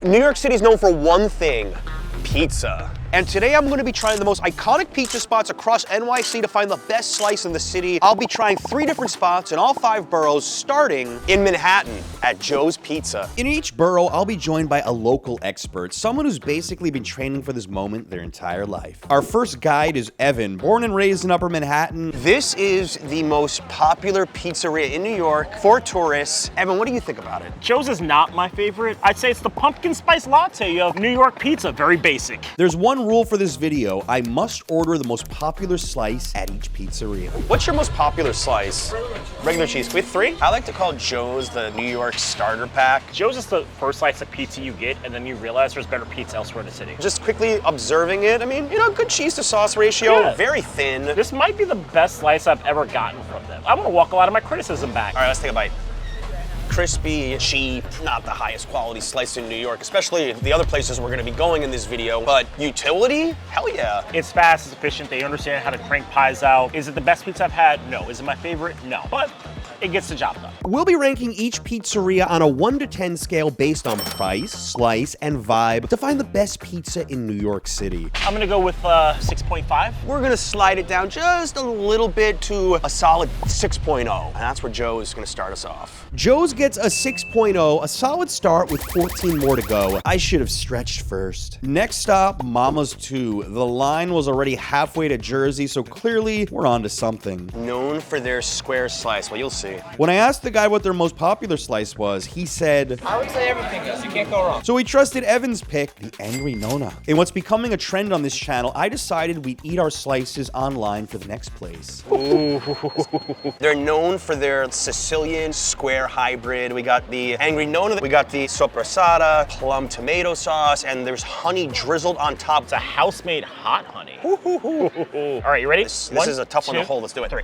New York City is known for one thing: pizza. And today I'm gonna be trying the most iconic pizza spots across NYC to find the best slice in the city. I'll be trying 3 different spots in all 5 boroughs, starting in Manhattan at Joe's Pizza. In each borough, I'll be joined by a local expert, someone who's basically been training for this moment their entire life. Our first guide is Evan, born and raised in Upper Manhattan. This is the most popular pizzeria in New York for tourists. Evan, what do you think about it? Joe's is not my favorite. I'd say it's the pumpkin spice latte of New York pizza, very basic. There's one rule for this video: I must order the most popular slice at each pizzeria. What's your most popular slice? Regular cheese. With 3? I like to call Joe's the New York starter pack. Joe's is the first slice of pizza you get, and then you realize there's better pizza elsewhere in the city. Just quickly observing it, I mean, you know, good cheese to sauce ratio, Yeah. very thin. This might be the best slice I've ever gotten from them. I want to walk a lot of my criticism back. All right, let's take a bite. Crispy, cheap, not the highest quality slice in New York, especially the other places we're gonna be going in this video, but utility? Hell yeah. It's fast, it's efficient, they understand how to crank pies out. Is it the best pizza I've had? No. Is it my favorite? No. But it gets the job done. We'll be ranking each pizzeria on a 1 to 10 scale based on price, slice, and vibe to find the best pizza in New York City. I'm gonna go with 6.5. We're gonna slide it down just a little bit to a solid 6.0, and that's where Joe is gonna start us off. Joe's gets a 6.0, a solid start with 14 more to go. I should have stretched first. Next stop, Mama's 2. The line was already halfway to Jersey, so clearly we're on to something. Known for their square slice, well, you'll see. When I asked the guy what their most popular slice was, he said, I would say everything does. You can't go wrong. so we trusted Evan's pick, the Angry Nona. In what's becoming a trend on this channel, I decided we'd eat our slices online for the next place. They're known for their Sicilian square hybrid. We got the Angry Nona, we got the sopressata, plum tomato sauce, and there's honey drizzled on top. It's a house-made hot honey. All right, you ready? This is a tough one to hold. Let's do it. 3.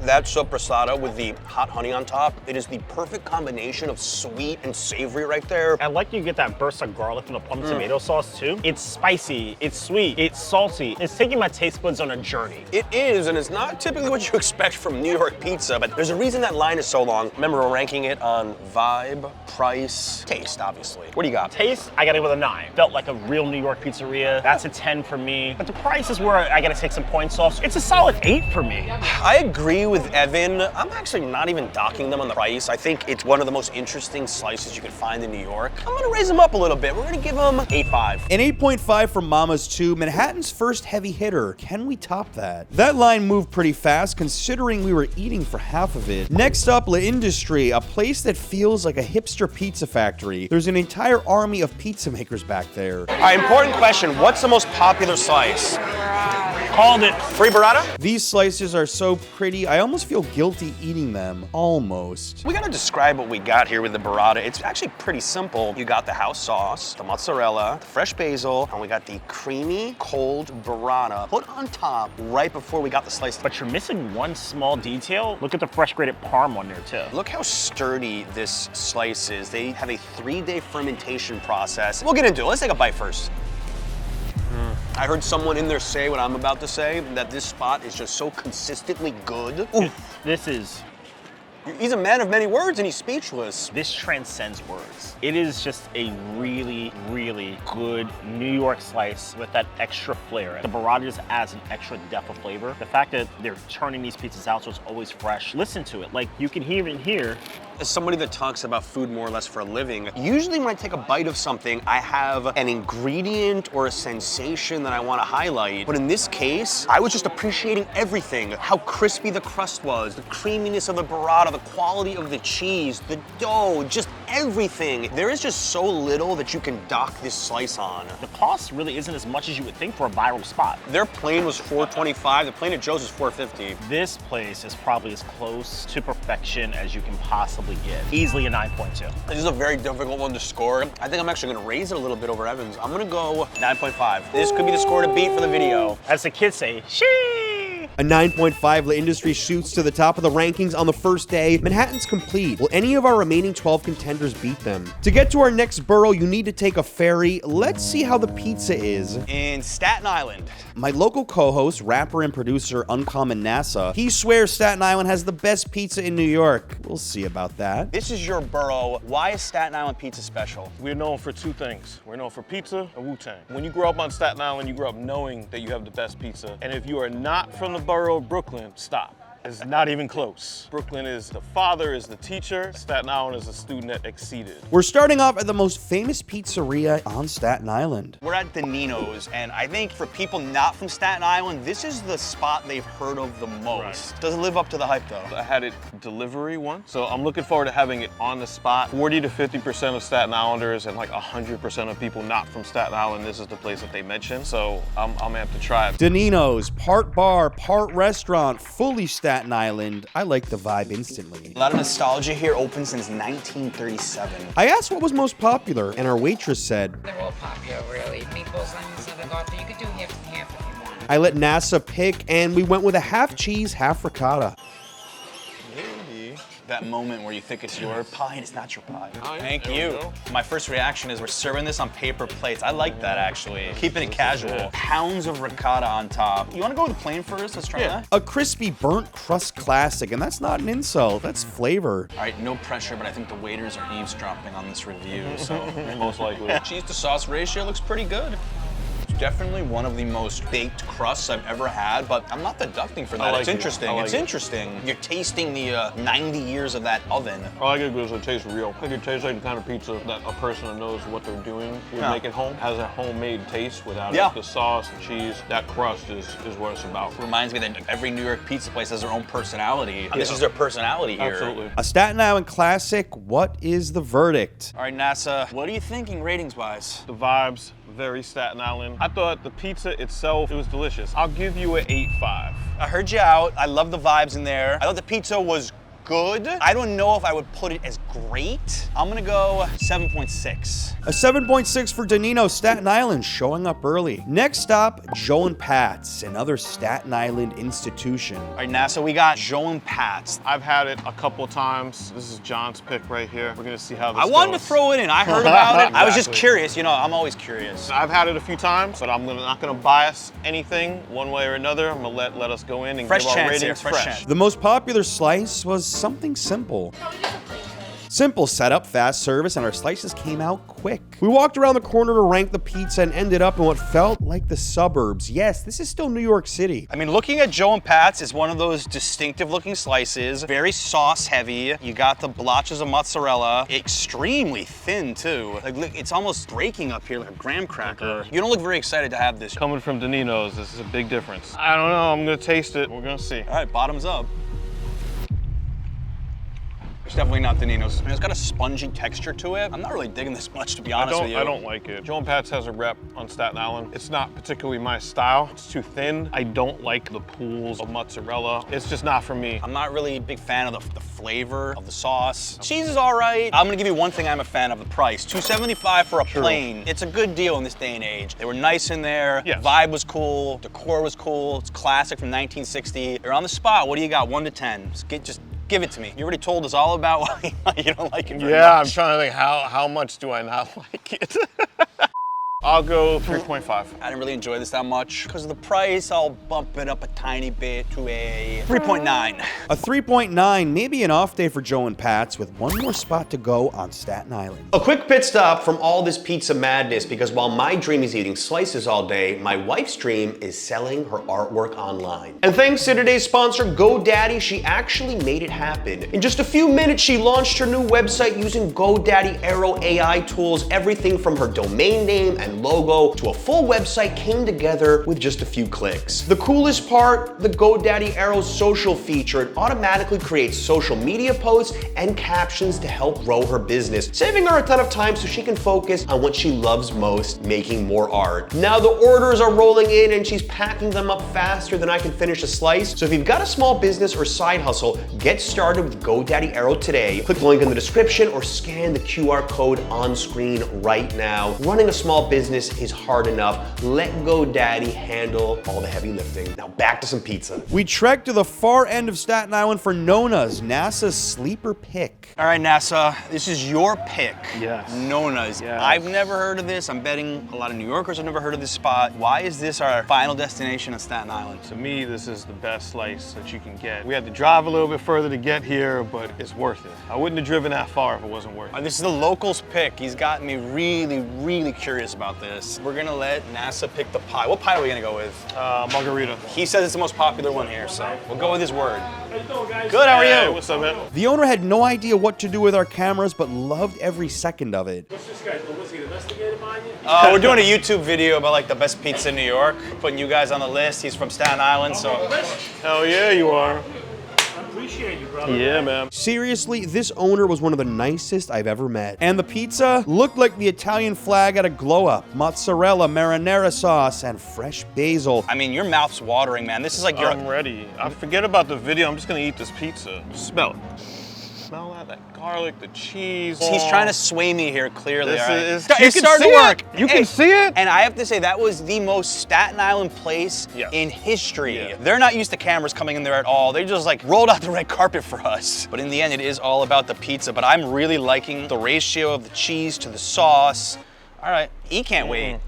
That sopressata with the hot honey on top, it is the perfect combination of sweet and savory right there. I like you get that burst of garlic from the plum tomato sauce too. It's spicy, it's sweet, it's salty. It's taking my taste buds on a journey. It is, and it's not typically what you expect from New York pizza, but there's a reason that line is so long. Remember, we're ranking it on vibe, price, taste, obviously. What do you got? Taste, I got it with a 9. Felt like a real New York pizzeria. That's a 10 for me. But the price is where I gotta take some points off. It's a solid 8 for me. I agree with Evan. I'm actually not even docking them on the price. I think it's one of the most interesting slices you could find in New York. I'm gonna raise them up a little bit. We're gonna give them 8.5. An 8.5 from Mama's 2, Manhattan's first heavy hitter. Can we top that? That line moved pretty fast considering we were eating for half of it. Next up, La Industrie, a place that feels like a hipster pizza factory. There's an entire army of pizza makers back there. All right, important question. What's the most popular slice? Called it. Free burrata? These slices are so pretty, I almost feel guilty eating them. Almost. We gotta describe what we got here with the burrata. It's actually pretty simple. You got the house sauce, the mozzarella, the fresh basil, and we got the creamy, cold burrata put on top right before we got the slice. But you're missing one small detail. Look at the fresh grated parm on there too. Look how sturdy this slice is. They have a 3-day fermentation process. We'll get into it. Let's take a bite first. I heard someone in there say what I'm about to say, that this spot is just so consistently good. Oof. This is, He's a man of many words and he's speechless. this transcends words. It is just a really, really good New York slice with that extra flair. The burrata just adds an extra depth of flavor. The fact that they're turning these pizzas out so it's always fresh. Listen to it, like you can hear it here. As somebody that talks about food more or less for a living, usually when I take a bite of something, I have an ingredient or a sensation that I want to highlight. But in this case, I was just appreciating everything. How crispy the crust was, the creaminess of the burrata, the quality of the cheese, the dough, just everything. There is just so little that you can dock this slice on. The cost really isn't as much as you would think for a viral spot. Their plain was $4.25. The plain at Joe's is $4.50. This place is probably as close to perfection as you can possibly get. Easily a 9.2. This is a very difficult one to score. I think I'm actually gonna raise it a little bit over Evans. I'm gonna go 9.5. This could be the score to beat for the video. As the kids say, shee! A A 9.5, La Industrie shoots to the top of the rankings on the first day. Manhattan's complete. Will any of our remaining 12 contenders beat them? To get to our next borough, you need to take a ferry. Let's see how the pizza is in Staten Island. My local co-host, rapper and producer Uncommon NASA, he swears Staten Island has the best pizza in New York. We'll see about that. This is your borough. Why is Staten Island pizza special? We're known for two things. We're known for pizza and Wu-Tang. When you grow up on Staten Island, you grow up knowing that you have the best pizza. And if you are not from the borough of Brooklyn, stop. It's not even close. Brooklyn is the father, is the teacher. Staten Island is the student that exceeded. We're starting off at the most famous pizzeria on Staten Island. We're at Danino's, and I think for people not from Staten Island, this is the spot they've heard of the most. Right. Does it live up to the hype, though? I had it delivery once, so I'm looking forward to having it on the spot. 40 to 50% of Staten Islanders and like 100% of people not from Staten Island, this is the place that they mention, so I'm gonna have to try it. Danino's, part bar, part restaurant, fully Staten Island. I like the vibe instantly. A lot of nostalgia here, open since 1937. I asked what was most popular, and our waitress said, they're all popular, really. Meatballs, onions, and garlic. You could do half and half if you want. I let NASA pick, and we went with a half cheese, half ricotta. That moment where you think it's your pie and it's not your pie. Thank you. My first reaction is we're serving this on paper plates. I like that, actually. Keeping it casual. Pounds of ricotta on top. You wanna go with the plain first? Let's try that. A crispy burnt crust classic, and that's not an insult, that's flavor. All right, no pressure, but I think the waiters are eavesdropping on this review, so. Most likely. Cheese to sauce ratio looks pretty good. Definitely one of the most baked crusts I've ever had, but I'm not deducting for that. It's interesting. It's interesting. You're tasting the 90 years of that oven. All I get is it tastes real. Like it tastes like the kind of pizza that a person that knows what they're doing would make at home. Has a homemade taste without it. The sauce, the cheese, that crust is what it's about. Reminds me that every New York pizza place has their own personality. This is their personality here. Absolutely. A Staten Island classic, what is the verdict? All right, NASA, what are you thinking ratings-wise? The vibes, very Staten Island. I thought the pizza itself, it was delicious. I'll give you an 8.5. I heard you out. I love the vibes in there. I thought the pizza was good. I don't know if I would put it as great. I'm gonna go 7.6. A 7.6 for Danino, Staten Island, showing up early. Next stop, Joe and Pat's, another Staten Island institution. All right, NASA, we got Joe and Pat's. I've had it a couple times. This is John's pick right here. We're gonna see how this goes. I wanted to throw it in. I heard about it. I was just curious. You know, I'm always curious. I've had it a few times, but I'm not gonna bias anything one way or another. I'm gonna let us go in and give our ratings fresh. The most popular slice was something simple. Simple setup, fast service, and our slices came out quick. We walked around the corner to rank the pizza and ended up in what felt like the suburbs. Yes, this is still New York City. I mean, looking at Joe and Pat's is one of those distinctive looking slices, very sauce heavy. You got the blotches of mozzarella, extremely thin too. Like, look, it's almost breaking up here like a graham cracker. You don't look very excited to have this. Coming from Danino's, this is a big difference. I don't know, I'm gonna taste it. We're gonna see. All right, bottoms up. It's definitely not Danino's. I mean, it's got a spongy texture to it. I'm not really digging this much, to be honest with you. I don't like it. Joe and Pat's has a rep on Staten Island. It's not particularly my style. It's too thin. I don't like the pools of mozzarella. It's just not for me. I'm not really a big fan of the flavor of the sauce. Cheese is all right. I'm gonna give you one thing I'm a fan of, the price. $2.75 for a plain. It's a good deal in this day and age. They were nice in there. Yes. Vibe was cool. Decor was cool. It's classic from 1960. They're on the spot. What do you got? 1 to 10. Just give it to me. You already told us all about why you don't like it very much. I'm trying to think how much do I not like it? I'll go 3.5. I didn't really enjoy this that much. Because of the price, I'll bump it up a tiny bit to a 3.9. A 3.9, maybe an off day for Joe and Pat's with one more spot to go on Staten Island. A quick pit stop from all this pizza madness, because while my dream is eating slices all day, my wife's dream is selling her artwork online. And thanks to today's sponsor, GoDaddy, she actually made it happen. In just a few minutes, she launched her new website using GoDaddy Aero AI tools. Everything from her domain name and logo to a full website came together with just a few clicks. The coolest part, the GoDaddy Aero social feature. It automatically creates social media posts and captions to help grow her business, saving her a ton of time so she can focus on what she loves most, making more art. Now the orders are rolling in and she's packing them up faster than I can finish a slice. So if you've got a small business or side hustle, get started with GoDaddy Aero today. Click the link in the description or scan the QR code on screen right now. Running a small business business is hard enough. Let GoDaddy handle all the heavy lifting. Now back to some pizza. We trek to the far end of Staten Island for Nona's, NASA's sleeper pick. All right, NASA, this is your pick. Yes. Nona's. Yes. I've never heard of this. I'm betting a lot of New Yorkers have never heard of this spot. Why is this our final destination on Staten Island? To me, this is the best slice that you can get. We had to drive a little bit further to get here, but it's worth it. I wouldn't have driven that far if it wasn't worth it. This is the locals pick. He's gotten me really, really curious about this. We're gonna let NASA pick the pie. What pie are we gonna go with? Margarita. He says it's the most popular one here, so we'll go with his word. How you doing, guys? Good, how are Hey, you? what's up, man? The owner had no idea what to do with our cameras, but loved every second of it. What's this guy doing? Was he an investigator behind you? We're doing a YouTube video about like the best pizza in New York. Putting you guys on the list. He's from Staten Island, so. Hell yeah, you are. I appreciate you, brother. Yeah, man. Seriously, this owner was one of the nicest I've ever met. And the pizza looked like the Italian flag at a glow-up. Mozzarella, marinara sauce, and fresh basil. I mean, your mouth's watering, man. This is like your. I'm ready. I forget about the video. I'm just gonna eat this pizza. Smell it. Smell that garlic, the cheese. He's trying to sway me here, clearly. This all right? is- It's you can starting to see work. it. You can see it. And I have to say, that was the most Staten Island place Yeah. in history. Yeah. They're not used to cameras coming in there at all. They just like rolled out the red carpet for us. But in the end, it is all about the pizza. But I'm really liking the ratio of the cheese to the sauce. All right, he can't wait.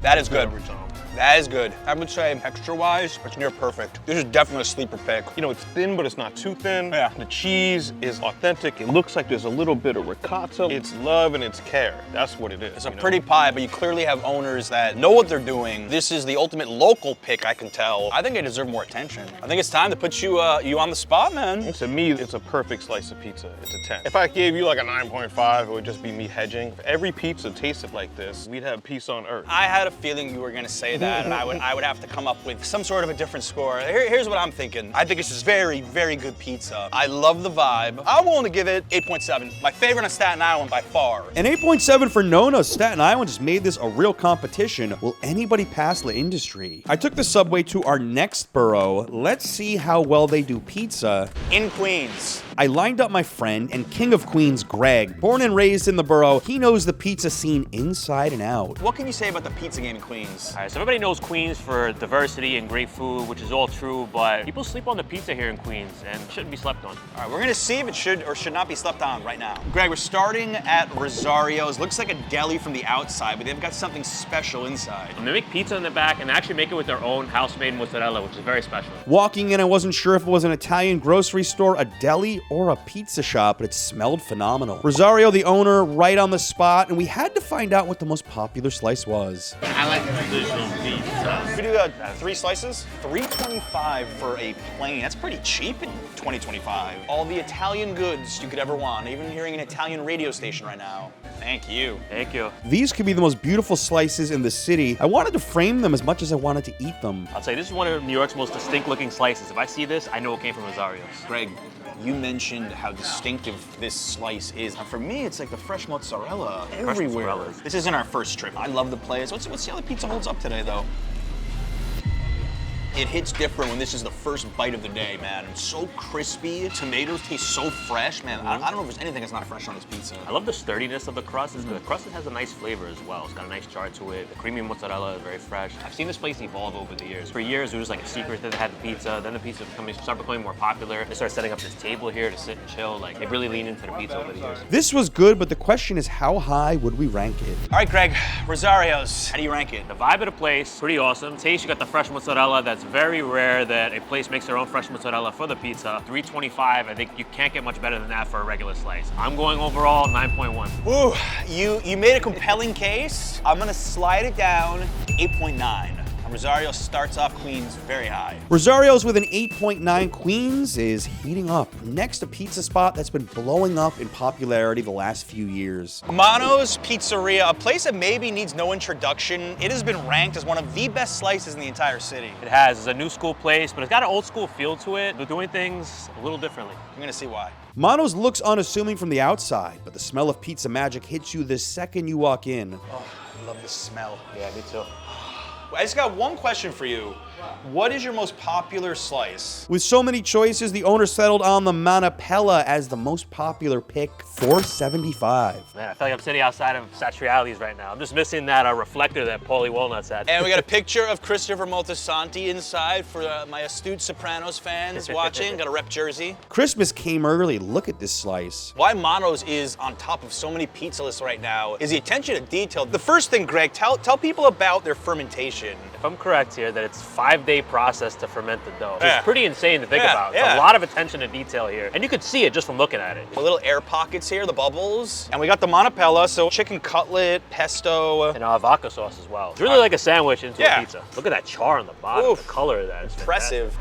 That is good. Every time. That is good. I would say texture-wise, it's near perfect. This is definitely a sleeper pick. You know, it's thin, but it's not too thin. Yeah. The cheese is authentic. It looks like there's a little bit of ricotta. It's love and it's care. That's what it is. It's a pretty pie, but you clearly have owners that know what they're doing. This is the ultimate local pick, I can tell. I think they deserve more attention. I think it's time to put you on the spot, man. To me, it's a perfect slice of pizza. It's a 10. If I gave you like a 9.5, it would just be me hedging. If every pizza tasted like this, we'd have peace on earth. I had a feeling you were gonna say that, and I would have to come up with some sort of a different score. Here's what I'm thinking. I think this is very, very good pizza. I love the vibe. I'm willing to give it 8.7. My favorite on Staten Island by far. An 8.7 for Nona. Staten Island just made this a real competition. Will anybody pass the industry? I took the subway to our next borough. Let's see how well they do pizza. In Queens. I lined up my friend and King of Queens, Greg. Born and raised in the borough, he knows the pizza scene inside and out. What can you say about the pizza game in Queens? All right, so everybody knows Queens for diversity and great food, which is all true, but people sleep on the pizza here in Queens and it shouldn't be slept on. All right, we're gonna see if it should or should not be slept on right now. Greg, we're starting at Rosario's. Looks like a deli from the outside, but they've got something special inside. And they make pizza in the back and they actually make it with their own house-made mozzarella, which is very special. Walking in, I wasn't sure if it was an Italian grocery store, a deli, or a pizza shop, but it smelled phenomenal. Rosario, the owner, right on the spot, and we had to find out what the most popular slice was. I like traditional pizza. We do 3 slices? $3.25 for a plain. That's pretty cheap in 2025. All the Italian goods you could ever want. Even hearing an Italian radio station right now. Thank you. Thank you. These could be the most beautiful slices in the city. I wanted to frame them as much as I wanted to eat them. I'll say this is one of New York's most distinct-looking slices. If I see this, I know it came from Rosario's. Greg, you mentioned how distinctive this slice is. And for me, it's like the fresh mozzarella everywhere. mozzarella. This isn't our first trip. I love the place. Let's see how the pizza holds up today, though. It hits different when this is the first bite of the day, man. It's so crispy. Tomatoes taste so fresh, man. I don't know if there's anything that's not fresh on this pizza. I love the sturdiness of the crust. The crust has a nice flavor as well. It's got a nice char to it. The creamy mozzarella is very fresh. I've seen this place evolve over the years. For years, it was like a secret that they had the pizza. Then the pizza started becoming more popular. They started setting up this table here to sit and chill. Like, they really leaned into the pizza over the years. This was good, but the question is how high would we rank it? All right, Greg, Rosario's. How do you rank it? The vibe of the place, pretty awesome. Taste, you got the fresh mozzarella. That's very rare that a place makes their own fresh mozzarella for the pizza. $3.25, I think you can't get much better than that for a regular slice. I'm going overall 9.1. Ooh, you made a compelling case. I'm gonna slide it down to 8.9. Rosario starts off Queens very high. Rosario's with an 8.9. Queens is heating up. Next, a pizza spot that's been blowing up in popularity the last few years. Mono's Pizzeria, a place that maybe needs no introduction. It has been ranked as one of the best slices in the entire city. It has. It's a new school place, but it's got an old school feel to it. They're doing things a little differently. I'm gonna see why. Mono's looks unassuming from the outside, but the smell of pizza magic hits you the second you walk in. Oh, I love the smell. Yeah, me too. I just got one question for you. What is your most popular slice? With so many choices, the owner settled on the Manapella as the most popular pick, $4.75. Man, I feel like I'm sitting outside of Satriali's right now. I'm just missing that reflector that Paulie Walnuts had. And we got a picture of Christopher Moltisanti inside for my astute Sopranos fans watching. Got a rep jersey. Christmas came early. Look at this slice. Why Mono's is on top of so many pizza lists right now is the attention to detail. The first thing, Greg, tell people about their fermentation. If I'm correct here, that it's a 5-day process to ferment the dough. Yeah. It's pretty insane to think Yeah, about. yeah. A lot of attention to detail here. And you could see it just from looking at it. The little air pockets here, the bubbles. And we got the Manapella, so chicken cutlet, pesto. And vodka sauce as well. It's really like a sandwich into a pizza. Look at that char on the bottom. Oof. The color of that is Impressive.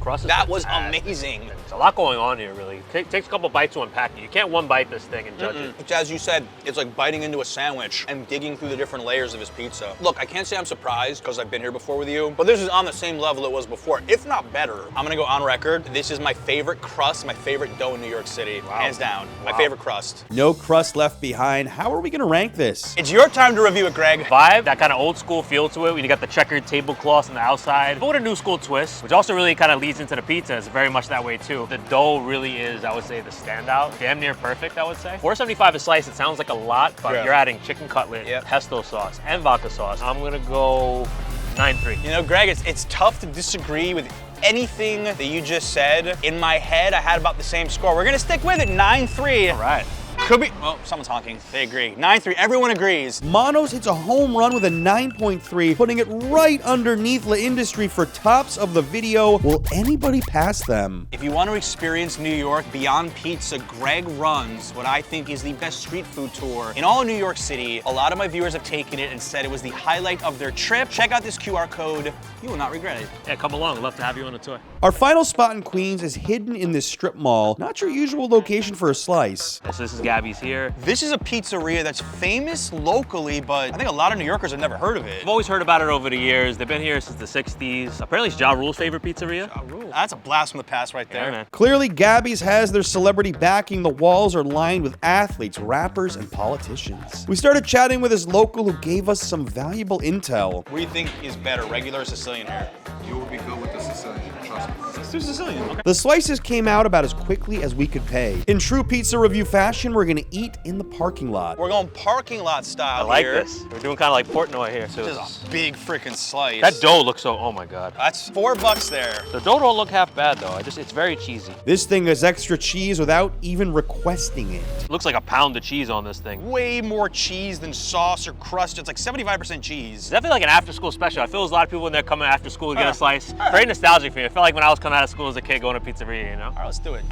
Crust is That was fantastic. amazing. There's a lot going on here, really. Takes a couple bites to unpack it. You can't one bite this thing and judge it. It's, as you said, it's like biting into a sandwich and digging through the different layers of his pizza. Look, I can't say I'm surprised because I've been here before with you, but this is on the same level it was before, if not better. I'm gonna go on record. This is my favorite crust, my favorite dough in New York City. Wow. Hands down. Wow. My favorite crust. No crust left behind. How are we gonna rank this? It's your time to review it, Greg. Vibe, that kind of old school feel to it when you got the checkered tablecloths on the outside, but with a new school twist, which also really kind of leads into the pizza. It's very much that way too. The dough really is, I would say, the standout. Damn near perfect, I would say. $4.75 a slice, it sounds like a lot, but Yeah. you're adding chicken cutlet, pesto sauce, and vodka sauce. I'm gonna go 9.3. You know, Greg, it's tough to disagree with anything that you just said. In my head, I had about the same score. We're gonna stick with it, 9-3. All right. Could be, oh, someone's honking. They agree. 9-3, everyone agrees. Monos hits a home run with a 9.3, putting it right underneath La Industrie for tops of the video. Will anybody pass them? If you want to experience New York beyond pizza, Greg runs what I think is the best street food tour in all of New York City. A lot of my viewers have taken it and said it was the highlight of their trip. Check out this QR code. You will not regret it. Yeah, come along. Love to have you on a tour. Our final spot in Queens is hidden in this strip mall. Not your usual location for a slice. So this is Gabby's here. This is a pizzeria that's famous locally, but I think a lot of New Yorkers have never heard of it. I've always heard about it over the years. They've been here since the 60s. Apparently it's Ja Rule's favorite pizzeria. That's a blast from the past right there. Yeah, man. Clearly, Gabby's has their celebrity backing. The walls are lined with athletes, rappers, and politicians. We started chatting with this local who gave us some valuable intel. What do you think is better, regular or Sicilian here? You will be good with the Sicilian, trust me. Let's do Sicilian. Okay. The slices came out about as quickly as we could pay. In true pizza review fashion, we're gonna eat in the parking lot. We're going parking lot style I like here. this. We're doing kind of like Portnoy here too. This is a big freaking slice. That dough looks so, oh my God. That's $4 there. The dough don't look half bad though. It's very cheesy. This thing has extra cheese without even requesting it. It looks like a pound of cheese on this thing. Way more cheese than sauce or crust. It's like 75% cheese. Does that feel like an after school special? I feel there's a lot of people when they're coming after school to get a slice. Very nostalgic for me. I felt like when I was coming out of school as a kid going to pizzeria, you know? All right, let's do it.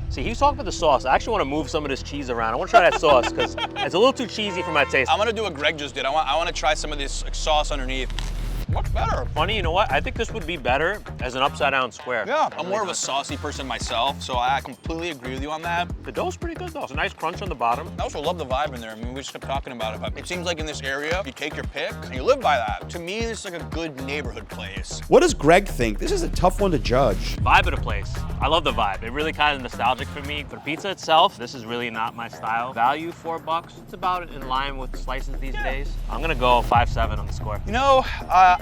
See, he was talking about the sauce. I actually want to move some of this cheese around. I want to try that sauce because it's a little too cheesy for my taste. I'm gonna do what Greg just did. I want to try some of this sauce underneath. Much better. Funny, you know what? I think this would be better as an upside down square. Yeah, I'm more of a saucy person myself, so I completely agree with you on that. The dough's pretty good though. It's a nice crunch on the bottom. I also love the vibe in there. I mean, we just kept talking about it, but it seems like in this area, you take your pick and you live by that. To me, this is like a good neighborhood place. What does Greg think? This is a tough one to judge. Vibe of the place. I love the vibe. It really kind of nostalgic for me. For the pizza itself, this is really not my style. Value, $4. It's about in line with slices these days. I'm gonna go 5-7 on the score. You know,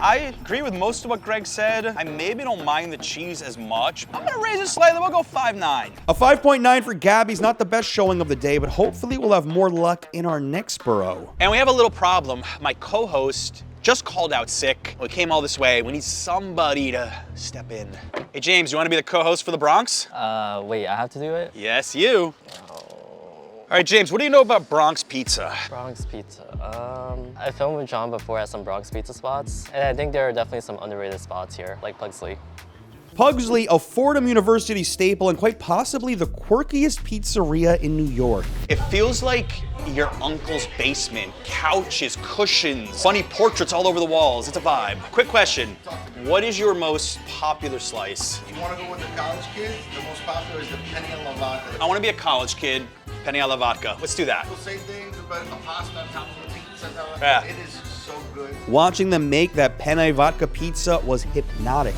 I agree with most of what Greg said. I maybe don't mind the cheese as much. I'm gonna raise it slightly. We'll go 5-9. A 5.9 for Gabby's not the best showing of the day, but hopefully we'll have more luck in our next borough. And we have a little problem. My co-host just called out sick. We came all this way. We need somebody to step in. Hey, James, you want to be the co-host for the Bronx? Wait, I have to do it? Yes, you. All right, James, what do you know about Bronx pizza? Bronx Pizza. I filmed with John before at some Bronx pizza spots, and I think there are definitely some underrated spots here, like Pugsley. Pugsley, a Fordham University staple and quite possibly the quirkiest pizzeria in New York. It feels like your uncle's basement. Couches, cushions, funny portraits all over the walls. It's a vibe. Quick question. What is your most popular slice? You want to go with the college kid? The most popular is the penne alla vodka. I want to be a college kid. Penne alla vodka. Let's do that. The same thing, but the pasta on top of the pizza. Yeah. It is so good. Watching them make that penne vodka pizza was hypnotic.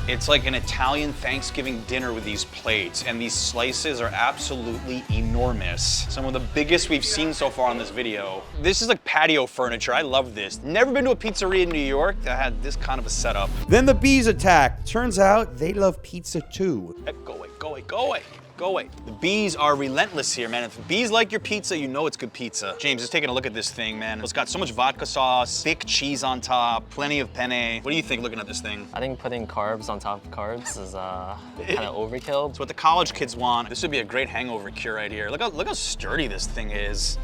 It's like an Italian Thanksgiving dinner with these plates, and these slices are absolutely enormous. Some of the biggest we've seen so far on this video. This is like patio furniture. I love this. Never been to a pizzeria in New York that had this kind of a setup. Then the bees attack. Turns out they love pizza too. Go away, go away, go away. Go away. The bees are relentless here, man. If bees like your pizza, you know it's good pizza. James, just taking a look at this thing, man. It's got so much vodka sauce, thick cheese on top, plenty of penne. What do you think looking at this thing? I think putting carbs on top of carbs is kind of overkill. It's what the college kids want. This would be a great hangover cure right here. Look how sturdy this thing is.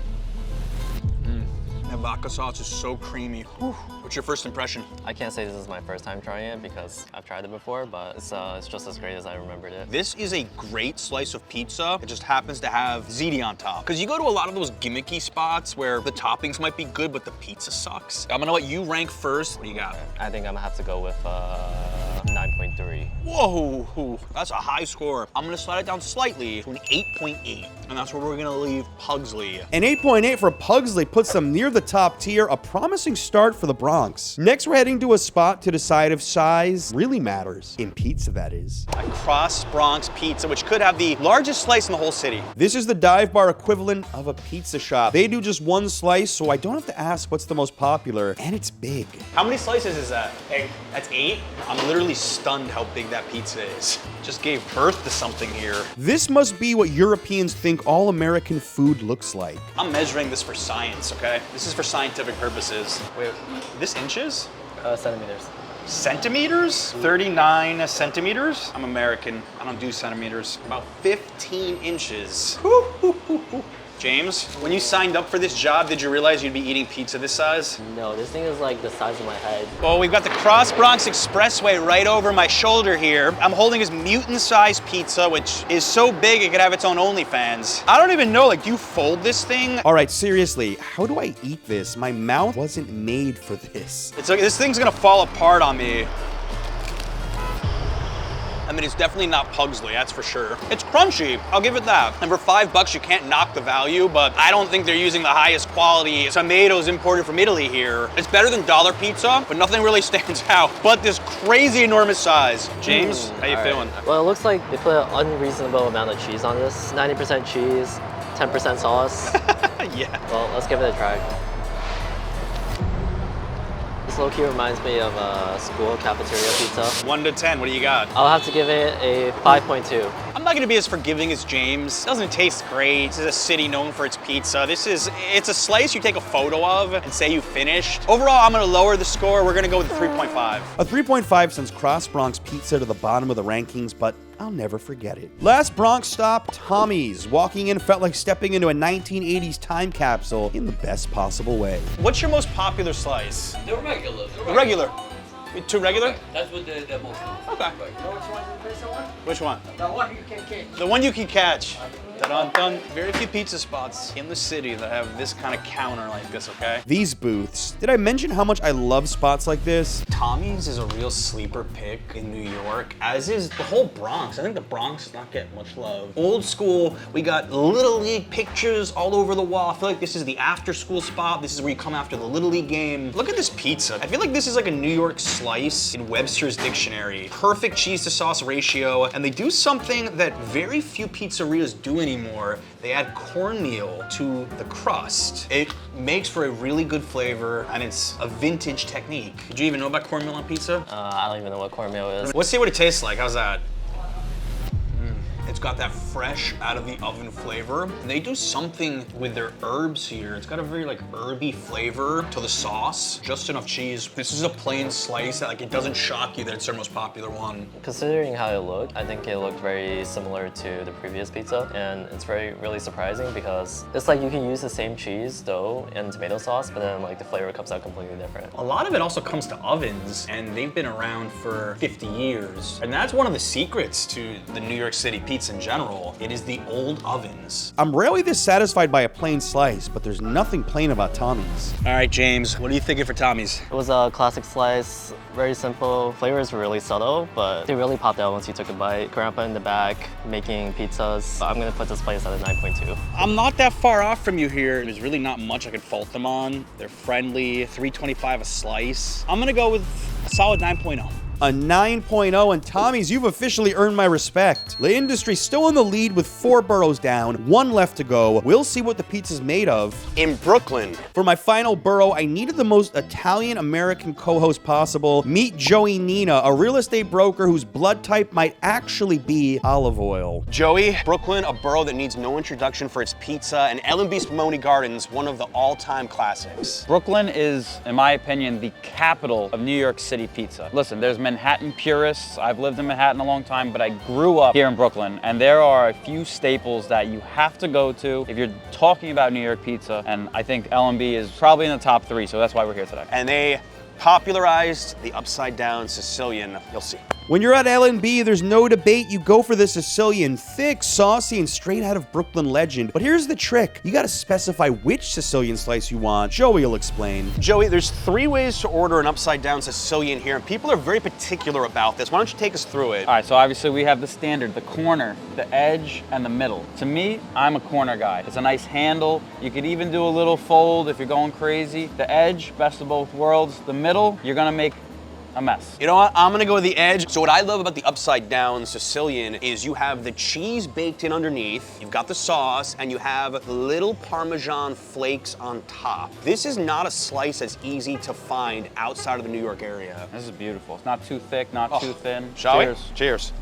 That vodka sauce is so creamy. Whew. What's your first impression? I can't say this is my first time trying it because I've tried it before, but it's just as great as I remembered it. This is a great slice of pizza. It just happens to have ziti on top. Because you go to a lot of those gimmicky spots where the toppings might be good, but the pizza sucks. I'm gonna let you rank first. What do you got? I think I'm gonna have to go with 9.3. Whoa, that's a high score. I'm gonna slide it down slightly to an 8.8. And that's where we're gonna leave Pugsley. An 8.8 for Pugsley puts them near the top tier, a promising start for the Bronx. Next, we're heading to a spot to decide if size really matters. In pizza, that is. Across Bronx Pizza, which could have the largest slice in the whole city. This is the dive bar equivalent of a pizza shop. They do just one slice, so I don't have to ask what's the most popular, and it's big. How many slices is that? Hey, that's 8? I'm literally stunned how big that pizza is. Just gave birth to something here. This must be what Europeans think all American food looks like. I'm measuring this for science, okay? This is for scientific purposes. Wait, this inches? Centimeters. Centimeters? 39 centimeters? I'm American. I don't do centimeters. About 15 inches. James, when you signed up for this job, did you realize you'd be eating pizza this size? No, this thing is like the size of my head. Well, we've got the Cross Bronx Expressway right over my shoulder here. I'm holding his mutant-sized pizza, which is so big it could have its own OnlyFans. I don't even know, like, do you fold this thing? All right, seriously, how do I eat this? My mouth wasn't made for this. It's like, this thing's gonna fall apart on me. I mean, it's definitely not Pugsley, that's for sure. It's crunchy, I'll give it that. And for $5, you can't knock the value, but I don't think they're using the highest quality tomatoes imported from Italy here. It's better than dollar pizza, but nothing really stands out. But this crazy enormous size. James, how you feeling? Well, it looks like they put an unreasonable amount of cheese on this. 90% cheese, 10% sauce. Yeah. Well, let's give it a try. This low-key reminds me of a school cafeteria pizza. 1 to 10, what do you got? I'll have to give it a 5.2. I'm not gonna be as forgiving as James. It doesn't taste great. This is a city known for its pizza. It's a slice you take a photo of and say you finished. Overall, I'm gonna lower the score. We're gonna go with a 3.5. A 3.5 sends Cross Bronx Pizza to the bottom of the rankings, but I'll never forget it. Last Bronx stop, Tommy's. Walking in felt like stepping into a 1980s time capsule in the best possible way. What's your most popular slice? The regular. The regular. Two regular? That's what the most. Okay. You know which one is the one? Which one? The one you can catch. The one you can catch. Dun-dun-dun. Very few pizza spots in the city that have this kind of counter like this, okay? These booths. Did I mention how much I love spots like this? Tommy's is a real sleeper pick in New York, as is the whole Bronx. I think the Bronx does not get much love. Old school, we got Little League pictures all over the wall. I feel like this is the after school spot. This is where you come after the Little League game. Look at this pizza. I feel like this is like a New York slice in Webster's dictionary. Perfect cheese to sauce ratio, and they do something that very few pizzerias do anymore. They add cornmeal to the crust. It makes for a really good flavor, and it's a vintage technique. Did you even know about cornmeal on pizza? I don't even know what cornmeal is. Let's see what it tastes like. How's that? It's got that fresh out of the oven flavor. And they do something with their herbs here. It's got a very like herby flavor to the sauce. Just enough cheese. This is a plain slice that like it doesn't shock you that it's their most popular one. Considering how it looked, I think it looked very similar to the previous pizza, and it's really surprising because it's like you can use the same cheese dough and tomato sauce, but then like the flavor comes out completely different. A lot of it also comes to ovens, and they've been around for 50 years. And that's one of the secrets to the New York City pizza in general. It is the old ovens. I'm rarely this satisfied by a plain slice, but there's nothing plain about Tommy's. All right, James, what are you thinking for Tommy's? It was a classic slice, very simple. Flavors were really subtle, but they really popped out once you took a bite. Grandpa in the back making pizzas. I'm gonna put this place at a 9.2. I'm not that far off from you here. There's really not much I could fault them on. They're friendly, $3.25 a slice. I'm gonna go with a solid 9.0. A 9.0, and Tommy's, you've officially earned my respect. The industry still in the lead with 4 boroughs down, 1 left to go. We'll see what the pizza's made of. In Brooklyn. For my final borough, I needed the most Italian-American co-host possible. Meet Joey Nina, a real estate broker whose blood type might actually be olive oil. Joey, Brooklyn, a borough that needs no introduction for its pizza, and L&B Spumoni Gardens, one of the all-time classics. Brooklyn is, in my opinion, the capital of New York City pizza. Listen, there's Manhattan purists. I've lived in Manhattan a long time, but I grew up here in Brooklyn, and there are a few staples that you have to go to if you're talking about New York pizza, and I think L&B is probably in the top 3, so that's why we're here today. And they popularized the upside-down Sicilian. You'll see. When you're at L&B, there's no debate. You go for the Sicilian, thick, saucy, and straight out of Brooklyn legend. But here's the trick. You gotta specify which Sicilian slice you want. Joey will explain. Joey, there's 3 ways to order an upside-down Sicilian here, and people are very particular about this. Why don't you take us through it? All right, so obviously we have the standard, the corner, the edge, and the middle. To me, I'm a corner guy. It's a nice handle. You could even do a little fold if you're going crazy. The edge, best of both worlds. The middle, you're gonna make a mess. You know what? I'm gonna go with the edge. So what I love about the upside down Sicilian is you have the cheese baked in underneath, you've got the sauce, and you have little Parmesan flakes on top. This is not a slice that's easy to find outside of the New York area. This is beautiful. It's not too thick, not too thin. Shall Cheers. we? Cheers.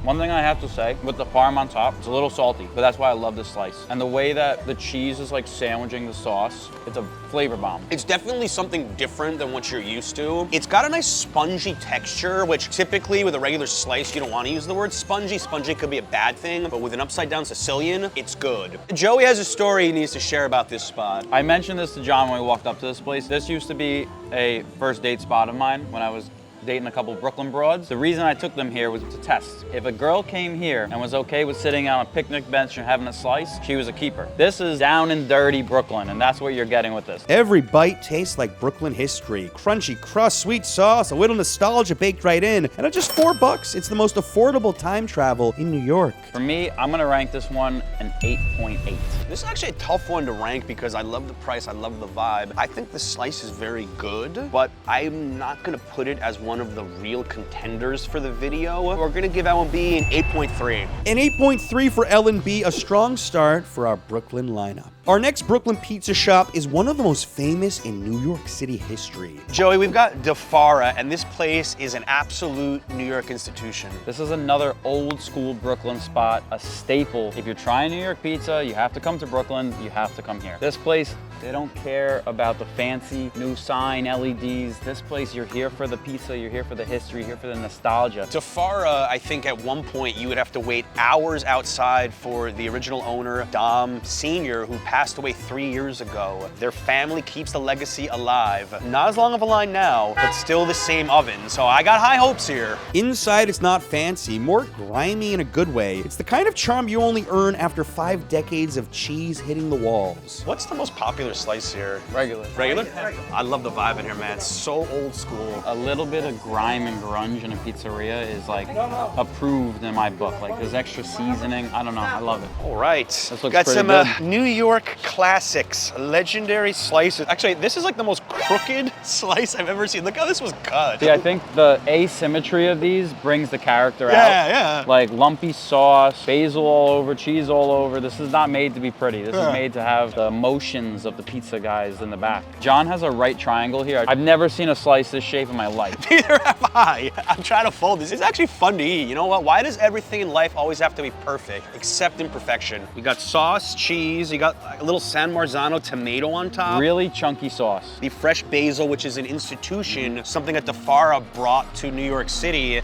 One thing I have to say, with the parm on top, it's a little salty, but that's why I love this slice. And the way that the cheese is like sandwiching the sauce, it's a flavor bomb. It's definitely something different than what you're used to. It's got a nice spongy texture, which typically with a regular slice, you don't want to use the word spongy. Spongy could be a bad thing, but with an upside down Sicilian, it's good. Joey has a story he needs to share about this spot. I mentioned this to John when we walked up to this place. This used to be a first date spot of mine when I was dating a couple Brooklyn broads. The reason I took them here was to test. If a girl came here and was okay with sitting on a picnic bench and having a slice, she was a keeper. This is down and dirty Brooklyn, and that's what you're getting with this. Every bite tastes like Brooklyn history. Crunchy crust, sweet sauce, a little nostalgia baked right in. And at just $4, it's the most affordable time travel in New York. For me, I'm gonna rank this one an 8.8. This is actually a tough one to rank because I love the price, I love the vibe. I think the slice is very good, but I'm not gonna put it as one of the real contenders for the video. We're gonna give L&B an 8.3. An 8.3 for L&B, a strong start for our Brooklyn lineup. Our next Brooklyn pizza shop is one of the most famous in New York City history. Joey, we've got DeFara, and this place is an absolute New York institution. This is another old school Brooklyn spot, a staple. If you're trying New York pizza, you have to come to Brooklyn, you have to come here. This place, they don't care about the fancy new sign, LEDs. This place, you're here for the pizza, you're here for the history, you're here for the nostalgia. DeFara, I think at one point you would have to wait hours outside for the original owner, Dom Sr., who passed away 3 years ago. Their family keeps the legacy alive. Not as long of a line now, but still the same oven. So I got high hopes here. Inside, it's not fancy, more grimy in a good way. It's the kind of charm you only earn after 5 decades of cheese hitting the walls. What's the most popular slice here? Regular. Regular? I love the vibe in here, man. It's so old school. A little bit of grime and grunge in a pizzeria is like approved in my book. Like there's extra seasoning. I don't know, I love it. All right. This looks got pretty some good. New York classics, legendary slices. Actually, this is like the most crooked slice I've ever seen. Look how this was cut. See, I think the asymmetry of these brings the character out. Yeah. Like lumpy sauce, basil all over, cheese all over. This is not made to be pretty. This is made to have the emotions of the pizza guys in the back. John has a right triangle here. I've never seen a slice this shape in my life. Neither have I. I'm trying to fold this. It's actually fun to eat. You know what? Why does everything in life always have to be perfect, except imperfection? You got sauce, cheese, you got a little San Marzano tomato on top. Really chunky sauce. The fresh basil, which is an institution, something that DeFara brought to New York City.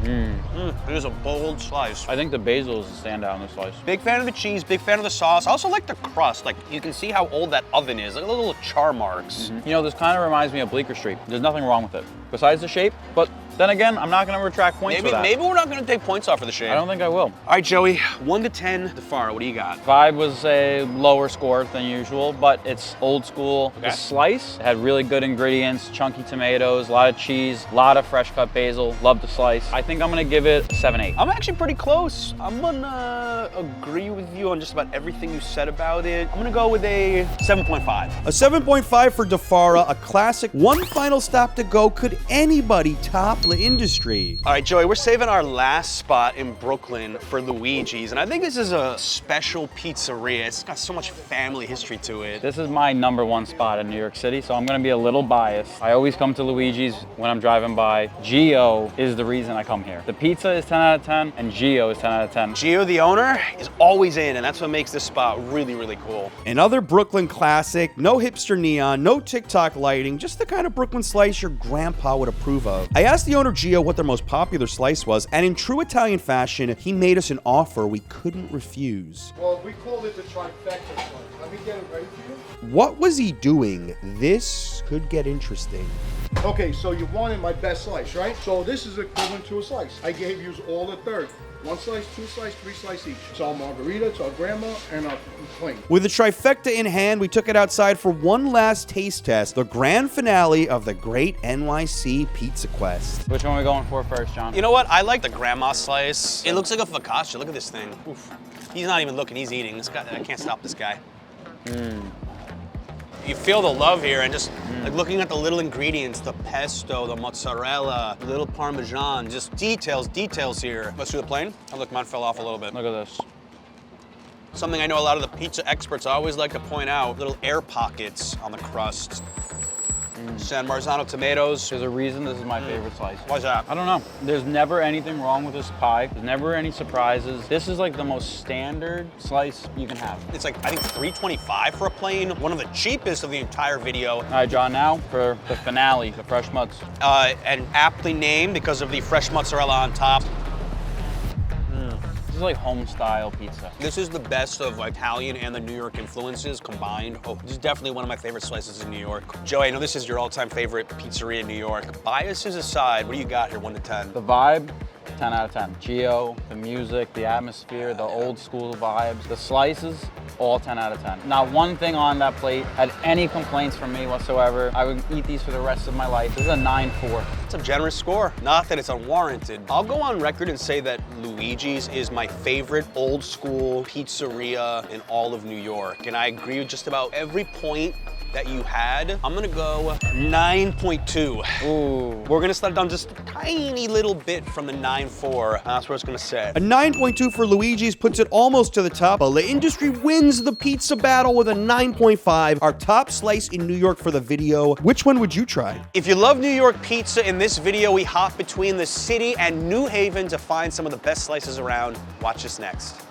It is a bold slice. I think the basil is the standout in this slice. Big fan of the cheese, big fan of the sauce. I also like the crust. Like, you can see how old that oven is. Like little char marks. You know, this kind of reminds me of Bleecker Street. There's nothing wrong with it, besides the shape, but Then again, I'm not gonna retract points for that. Maybe we're not gonna take points off for the shade. I don't think I will. All right, Joey, 1 to 10, DeFaro, what do you got? Vibe was a lower score than usual, but it's old school. The slice had really good ingredients, chunky tomatoes, a lot of cheese, a lot of fresh cut basil. Love the slice. I think I'm gonna give it a 7-8. I'm actually pretty close. I'm gonna agree with you on just about everything you said about it. I'm gonna go with a 7.5. A 7.5 for DeFaro, a classic. One final stop to go. Could anybody top the industry? All right, Joey, we're saving our last spot in Brooklyn for Luigi's, and I think this is a special pizzeria. It's got so much family history to it. This is my #1 spot in New York City, so I'm gonna be a little biased. I always come to Luigi's when I'm driving by. Gio is the reason I come here. The pizza is 10 out of 10, and Gio is 10 out of 10. Gio, the owner, is always in, and that's what makes this spot really, really cool. Another Brooklyn classic. No hipster neon, no TikTok lighting, just the kind of Brooklyn slice your grandpa would approve of. I asked the owner Gio what their most popular slice was, and in true Italian fashion, he made us an offer we couldn't refuse. Well, we call it the trifecta slice. Let me get it ready for you. What was he doing? This could get interesting. Okay, so you wanted my best slice, right? So this is equivalent to a slice. I gave you all a third. 1 slice, 2 slice, 3 slice each. It's our margarita, it's our grandma, and our plain. With the trifecta in hand, we took it outside for one last taste test, the grand finale of the great NYC Pizza Quest. Which one are we going for first, John? You know what? I like the grandma slice. It looks like a focaccia. Look at this thing. Oof. He's not even looking, he's eating. This guy, I can't stop this guy. You feel the love here, and just like looking at the little ingredients, the pesto, the mozzarella, little Parmesan, just details here. Let's do the plain. Oh, look, mine fell off a little bit. Look at this. Something I know a lot of the pizza experts always like to point out, little air pockets on the crust. San Marzano tomatoes. There's a reason this is my favorite slice. Why's that? I don't know. There's never anything wrong with this pie. There's never any surprises. This is like the most standard slice you can have. It's like, I think $3.25 for a plain. One of the cheapest of the entire video. All right, John, now for the finale, the fresh mozz. And aptly named because of the fresh mozzarella on top. This is like home-style pizza. This is the best of Italian and the New York influences combined. Oh, this is definitely one of my favorite slices in New York. Joey, I know this is your all-time favorite pizzeria in New York. Biases aside, what do you got here, 1 to 10? The vibe, 10 out of 10. Gio, the music, the atmosphere, the old school vibes, the slices, all 10 out of 10. Not one thing on that plate had any complaints from me whatsoever. I would eat these for the rest of my life. This is a 9.4. It's a generous score. Not that it's unwarranted. I'll go on record and say that Luigi's is my favorite old school pizzeria in all of New York. And I agree with just about every point that you had. I'm gonna go 9.2. Ooh. We're gonna slide it down just a tiny little bit from the 9.4. That's where it's gonna sit. A 9.2 for Luigi's puts it almost to the top, but the industry wins the pizza battle with a 9.5, our top slice in New York for the video. Which one would you try? If you love New York pizza, in this video we hop between the city and New Haven to find some of the best slices around. Watch this next.